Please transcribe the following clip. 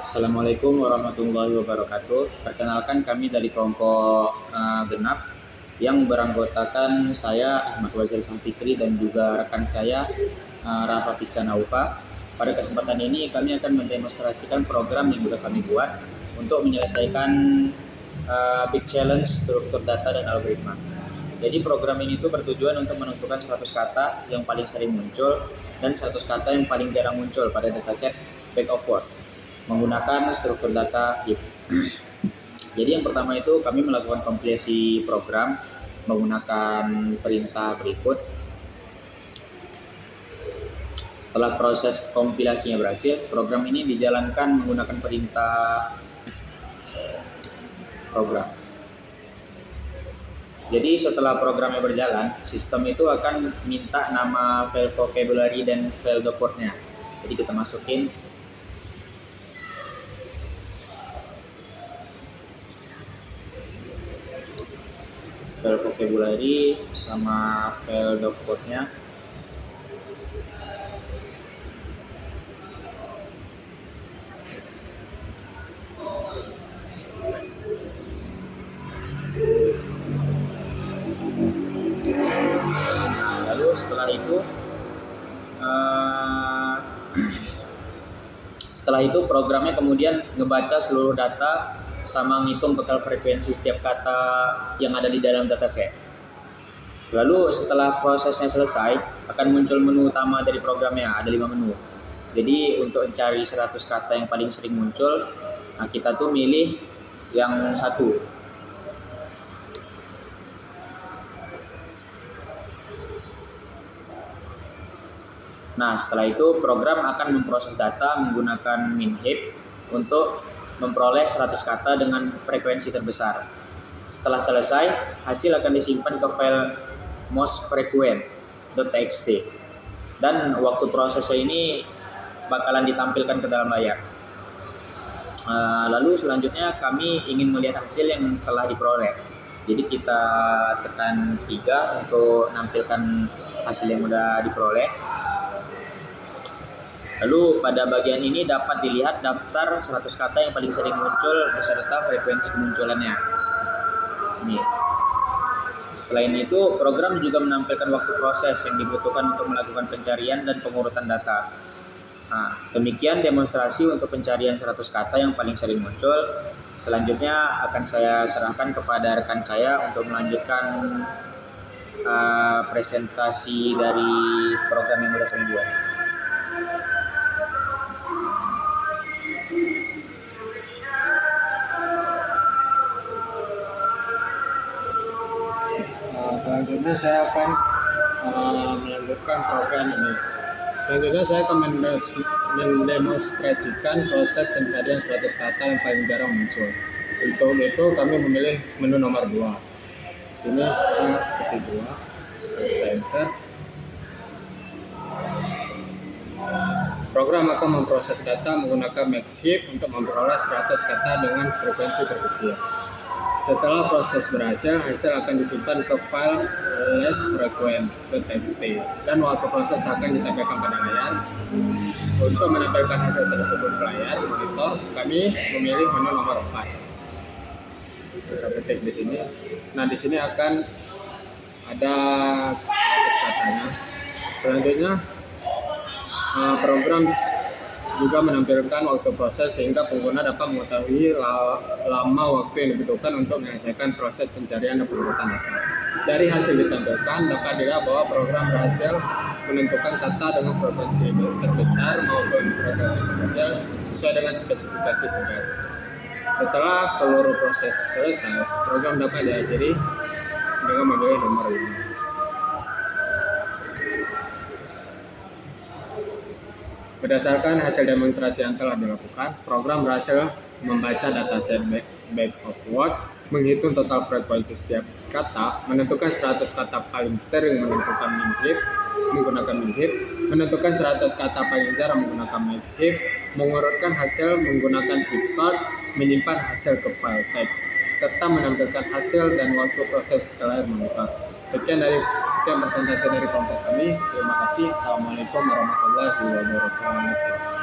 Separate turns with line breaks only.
Assalamualaikum warahmatullahi wabarakatuh. Perkenalkan kami dari kelompok genap yang beranggotakan saya Ahmad Wazir Samfikri dan juga rekan saya Rafa Fichanaufa. Pada kesempatan ini kami akan mendemonstrasikan program yang sudah kami buat untuk menyelesaikan big challenge struktur data dan algoritma. Jadi program ini tuh bertujuan untuk menentukan 100 kata yang paling sering muncul dan 100 kata yang paling jarang muncul pada dataset bag of word menggunakan struktur data if. Jadi yang pertama itu kami melakukan kompilasi program menggunakan perintah berikut. Setelah proses kompilasinya berhasil, program ini dijalankan menggunakan perintah program. Jadi setelah programnya berjalan, sistem itu akan minta nama file vocabulary dan file dot-word-nya. Jadi kita masukin file vocabulary sama file dot-word-nya. Lalu setelah itu programnya kemudian ngebaca seluruh data sama ngitung total frekuensi setiap kata yang ada di dalam dataset. Lalu setelah prosesnya selesai akan muncul menu utama dari programnya, ada 5 menu. Jadi untuk mencari 100 kata yang paling sering muncul, nah kita tuh milih yang satu. Nah, setelah itu program akan memproses data menggunakan min-heap untuk memperoleh 100 kata dengan frekuensi terbesar. Setelah selesai, hasil akan disimpan ke file most frequent.txt. Dan waktu prosesnya ini bakalan ditampilkan ke dalam layar. Lalu selanjutnya kami ingin melihat hasil yang telah diperoleh. Jadi kita tekan 3 untuk menampilkan hasil yang sudah diperoleh. Lalu pada bagian ini dapat dilihat daftar 100 kata yang paling sering muncul beserta frekuensi kemunculannya. Ini. Selain itu, program juga menampilkan waktu proses yang dibutuhkan untuk melakukan pencarian dan pengurutan data. Nah, demikian demonstrasi untuk pencarian 100 kata yang paling sering muncul. Selanjutnya akan saya serahkan kepada rekan saya untuk melanjutkan presentasi dari program yang sudah saya buat.
Selanjutnya saya akan melanjutkan program ini. Selanjutnya saya akan mendemonstrasikan proses pencarian 100 kata yang paling jarang muncul. Untuk itu kami memilih menu nomor 2. Di sini kita ketik 2, kita enter. Program akan memproses data menggunakan max-heap untuk memperoleh 100 kata dengan frekuensi terkecil. Setelah proses berhasil, hasil akan disimpan ke file lessfrequent.txt dan waktu proses akan ditampilkan pada layar. Untuk menampilkan hasil tersebut ke layar monitor, kami memilih menu nomor 4. Kita ketik di sini. Nah, di sini akan ada 100 katanya. Selanjutnya, program juga menampilkan waktu proses sehingga pengguna dapat mengetahui lama waktu yang dibutuhkan untuk menyelesaikan proses pencarian dan pengurutan data. Dari hasil ditampilkan dapat dilihat bahwa program berhasil menentukan kata dengan frekuensi terbesar maupun frekuensi terkecil sesuai dengan spesifikasi tugas. Setelah seluruh proses selesai, program dapat diakhiri dengan memilih nomor 5. Berdasarkan hasil demonstrasi yang telah dilakukan, program berhasil membaca dataset bag of words, menghitung total frekuensi setiap kata, menentukan 100 kata paling sering menggunakan min-heap, menentukan 100 kata paling jarang menggunakan max-heap, mengurutkan hasil menggunakan heap sort, menyimpan hasil ke file text, serta menampilkan hasil dan waktu proses ke layar monitor. Sekian presentasi dari kelompok kami. Terima kasih. Assalamualaikum warahmatullahi wabarakatuh.